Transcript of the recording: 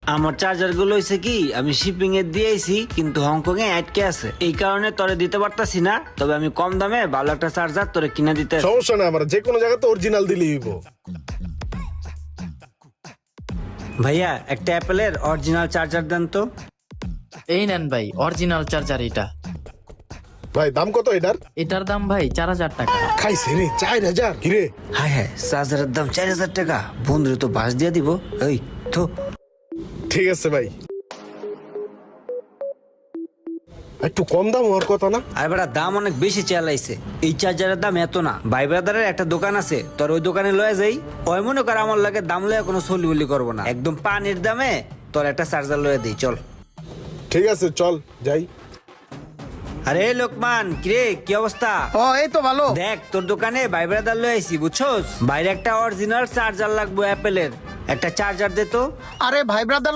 আমার চার্জার গুলো হয়েছে কি আমি শিপিং এ দিয়েছি কিন্তু হংকং এ আটকে আছে, এই কারণে তোরে দিতে পারতাছি না। তবে আমি কম দামে ভালো একটা চার্জার তোরে কিনে দিতে। সমস্যা না, আমরা যে কোনো জায়গাতে অরিজিনাল দিলেই হইব। ভাইয়া একটা অ্যাপেলের অরিজিনাল চার্জার দেন তো। এই নেন ভাই অরিজিনাল চার্জার এটা। ভাই দাম কত এটার? এটার দাম ভাই 4000 টাকা। খাইছে রে 4000? কিরে হায় হায়, চার্জারের দাম 4000 টাকা। বন্ধুরে তো বাস দিয়ে দিব। এই তো ঠিক আছে ভাই, একটু কম দাম হওয়ার কথা না? আর বেটা দাম অনেক বেশি চালাইছে। এই চার্জারের দাম এত না। ভাই ব্রাদারের একটা দোকান আছে, তোর ওই দোকানে লয়ে যাই। ওই মনে কর আমার লাগে দাম লয়ে কোনো সলি বলি করবো না, একদম পানির দামে তোর একটা চার্জার লয়ে দিই চল। ঠিক আছে চল যাই। আরে লোকমান, কিরে কি অবস্থা? ও এই তো ভালো। দেখ তোর দোকানে ভাই ব্রাদার লয়ে আইছি বুঝছস। বাইরে একটা অরিজিনাল চার্জার লাগবে অ্যাপেলের, একটা চার্জার দে তো। আরে ভাই ব্রাদার